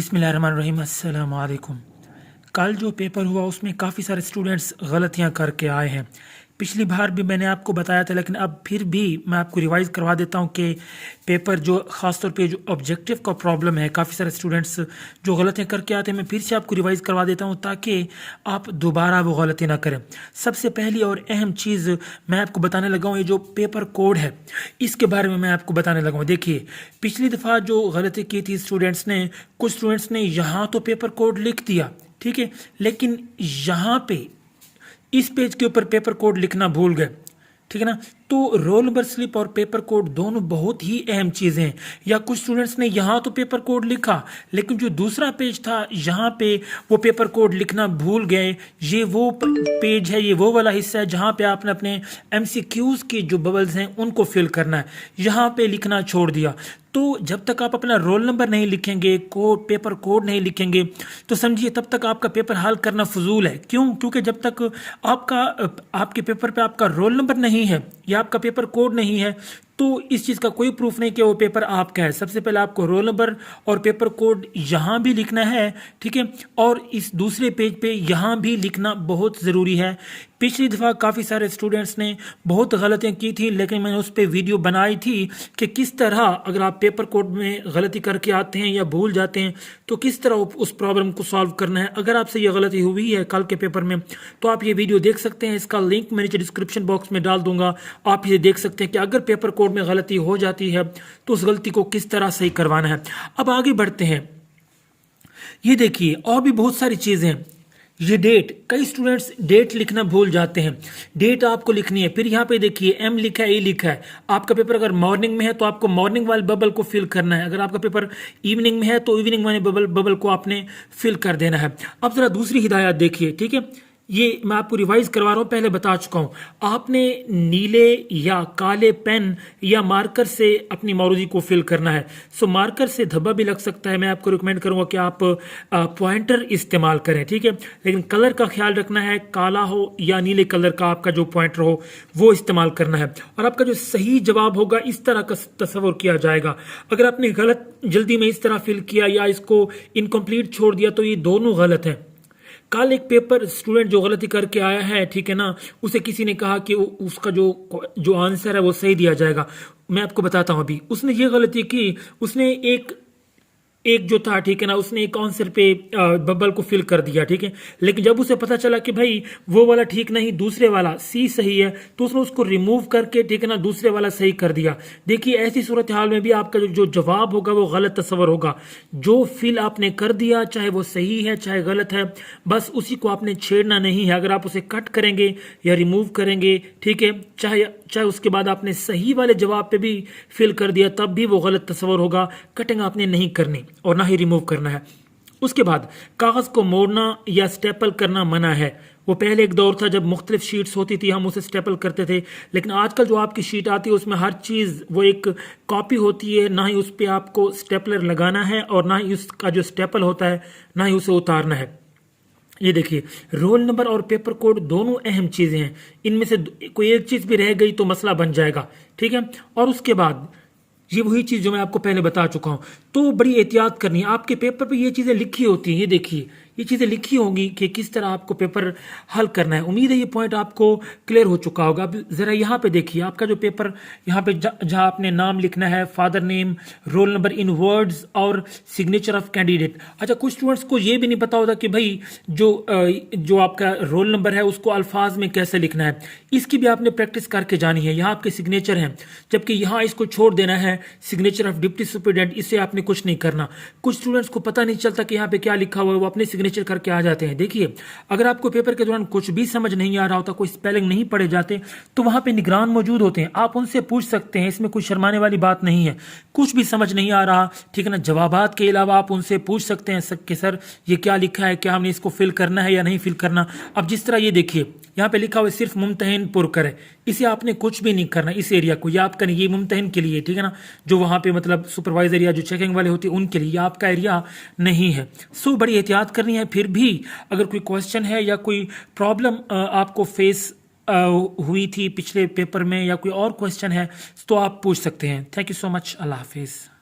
बिस्मिल्लाहिर्रहमानिर्रहीम अस्सलाम वालेकुम। कल जो पेपर हुआ उसमें काफ़ी सारे स्टूडेंट्स गलतियां करके आए हैं। पिछली बार भी मैंने आपको बताया था, लेकिन अब फिर भी मैं आपको रिवाइज़ करवा देता हूं कि पेपर जो ख़ासतौर पे जो ऑब्जेक्टिव का प्रॉब्लम है, काफ़ी सारे स्टूडेंट्स जो गलतियां करके आते हैं, मैं फिर से आपको रिवाइज़ करवा देता हूं ताकि आप दोबारा वो गलती ना करें। सबसे पहली और अहम चीज़ मैं आपको बताने लगा हूँ, ये जो पेपर कोड है इसके बारे में मैं आपको बताने लगा हूँ। देखिए, पिछली दफ़ा जो गलती की थी स्टूडेंट्स ने, कुछ स्टूडेंट्स ने यहाँ तो पेपर कोड लिख दिया, ठीक है, लेकिन यहाँ पे इस पेज के ऊपर पेपर कोड लिखना भूल गए, ठीक है ना। तो रोल नंबर स्लिप और पेपर कोड दोनों बहुत ही अहम चीज़ें हैं। या कुछ स्टूडेंट्स ने यहाँ तो पेपर कोड लिखा, लेकिन जो दूसरा पेज था यहाँ पे वो पेपर कोड लिखना भूल गए। ये वो पेज है, ये वो वाला हिस्सा है जहाँ पे आपने अपने MCQs की जो बबल्स हैं उनको फिल करना है, यहाँ पे लिखना छोड़ दिया। तो जब तक आप अपना रोल नंबर नहीं लिखेंगे, पेपर कोड नहीं लिखेंगे, तो समझिए तब तक आपका पेपर हल करना फजूल है। क्यों? क्योंकि जब तक आपके पेपर पे आपका रोल नंबर नहीं है या आपका पेपर कोड नहीं है, तो इस चीज़ का कोई प्रूफ नहीं कि वो पेपर आपका है। सबसे पहले आपको रोल नंबर और पेपर कोड यहाँ भी लिखना है, ठीक है, और इस दूसरे पेज पे यहाँ भी लिखना बहुत ज़रूरी है। पिछली दफ़ा काफ़ी सारे स्टूडेंट्स ने बहुत गलतियाँ की थी, लेकिन मैंने उस पर वीडियो बनाई थी कि किस तरह अगर आप पेपर कोड में गलती करके आते हैं या भूल जाते हैं तो किस तरह उस प्रॉब्लम को सॉल्व करना है। अगर आपसे ये गलती हुई है कल के पेपर में तो आप ये वीडियो देख सकते हैं, इसका लिंक मैं नीचे डिस्क्रिप्शन बॉक्स में डाल दूंगा। आप ये देख सकते हैं कि अगर पेपर कोड में गलती हो जाती है तो उस गलती को किस तरह सही करवाना है। अब आगे बढ़ते हैं। ये देखिए, और भी बहुत सारी चीज़ें हैं। ये डेट, कई स्टूडेंट्स डेट लिखना भूल जाते हैं। डेट आपको लिखनी है, फिर यहाँ पे देखिए M लिखा है, E लिखा है। आपका पेपर अगर मॉर्निंग में है तो आपको मॉर्निंग वाले बबल को फिल करना है, अगर आपका पेपर इवनिंग में है तो इवनिंग वाले बबल को आपने फिल कर देना है। अब जरा दूसरी हिदायत देखिए, ठीक है, ये मैं आपको रिवाइज करवा रहा हूँ, पहले बता चुका हूँ। आपने नीले या काले पेन या मार्कर से अपनी मौरूदी को फिल करना है। सो मार्कर से धब्बा भी लग सकता है, मैं आपको रिकमेंड करूँगा कि आप पॉइंटर इस्तेमाल करें, ठीक है, लेकिन कलर का ख्याल रखना है, काला हो या नीले कलर का आपका जो पॉइंटर हो वो इस्तेमाल करना है। और आपका जो सही जवाब होगा इस तरह का तस्वर किया जाएगा। अगर आपने गलत जल्दी में इस तरह फिल किया या इसको इनकम्प्लीट छोड़ दिया तो ये दोनों गलत हैं। कल एक पेपर स्टूडेंट जो गलती करके आया है, ठीक है ना, उसे किसी ने कहा कि उसका जो आंसर है वो सही दिया जाएगा। मैं आपको बताता हूँ। अभी उसने ये गलती की, उसने एक जो था, ठीक है ना, उसने एक आंसर पे बबल को फिल कर दिया, ठीक है, लेकिन जब उसे पता चला कि भाई वो वाला ठीक नहीं, दूसरे वाला C सही है, तो उसने उसको रिमूव करके, ठीक है ना, दूसरे वाला सही कर दिया। देखिए, ऐसी सूरत हाल में भी आपका जो जवाब होगा वो गलत तस्वर होगा। जो फिल आपने कर दिया, चाहे वो सही है चाहे गलत है, बस उसी को आपने छेड़ना नहीं है। अगर आप उसे कट करेंगे या रिमूव करेंगे, ठीक है, चाहे उसके बाद आपने सही वाले जवाब पे भी फिल कर दिया, तब भी वो गलत तस्वर होगा। कटिंग आपने नहीं करनी और ना ही रिमूव करना है। उसके बाद कागज़ को मोड़ना या स्टेपल करना मना है। वो पहले एक दौर था जब मुख्तलिफ शीट्स होती थी, हम उसे स्टेपल करते थे, लेकिन आजकल जो आपकी शीट आती है उसमें हर चीज़ वो एक कॉपी होती है, ना ही उस पर आपको स्टेपलर लगाना है और ना ही उसका जो स्टेपल होता है ना ही उसे उतारना है। ये देखिए, रोल नंबर और पेपर कोड दोनों अहम चीज़ें हैं, इनमें से कोई एक चीज़ भी रह गई तो मसला बन जाएगा, ठीक है। और उसके बाद ये वही चीज़ जो मैं आपको पहले बता चुका हूँ, तो बड़ी एहतियात करनी है। आपके पेपर पे ये चीज़ें लिखी होती हैं, ये देखिए, ये चीज़ें लिखी होंगी कि किस तरह आपको पेपर हल करना है। उम्मीद है ये पॉइंट आपको क्लियर हो चुका होगा। अब ज़रा यहाँ पे देखिए, आपका जो पेपर यहाँ पे जहाँ आपने नाम लिखना है, father name, roll number in words और सिग्नेचर ऑफ कैंडिडेट। अच्छा, कुछ स्टूडेंट्स को ये भी नहीं पता होता कि भाई जो आपका रोल नंबर है उसको अल्फाज में कैसे लिखना है। इसकी भी आपने प्रैक्टिस करके जानी है। यहाँ आपके सिग्नेचर हैं, जबकि यहाँ इसको छोड़ देना है, सिग्नेचर ऑफ डिप्टी सुपरिटेंडेंट, इससे आपने कुछ नहीं करना। कुछ स्टूडेंट्स को पता नहीं चलता कि यहाँ पे क्या लिखा हुआ है, वो अपने सिग्नेचर करके आ जाते हैं। देखिए, अगर आपको पेपर के दौरान कुछ भी समझ नहीं आ रहा होता, कोई स्पेलिंग नहीं पढ़े जाते, तो वहां पे निगरान मौजूद होते हैं, आप उनसे पूछ सकते हैं, इसमें कोई शर्माने वाली बात नहीं है। कुछ भी समझ नहीं आ रहा, ठीक है ना, जवाबात के अलावा आप उनसे पूछ सकते हैं कि सर ये क्या लिखा है, क्या हमने इसको फिल करना है या नहीं फिल करना। अब जिस तरह ये देखिए, यहाँ पे लिखा हुआ सिर्फ मुमतहिन पुर करे, इसे आपने कुछ भी नहीं करना, इस एरिया को, या आपका नहीं, ये मुमतहिन के लिए, ठीक है ना, जो वहाँ पे मतलब सुपरवाइजर या जो चेकिंग वाले होते हैं उनके लिए, आपका एरिया नहीं है। सो बड़ी एहतियात करनी है। फिर भी अगर कोई क्वेश्चन है या कोई प्रॉब्लम आपको फेस हुई थी पिछले पेपर में या कोई और क्वेश्चन है तो आप पूछ सकते हैं। Thank you so much. अल्लाह हाफिज़।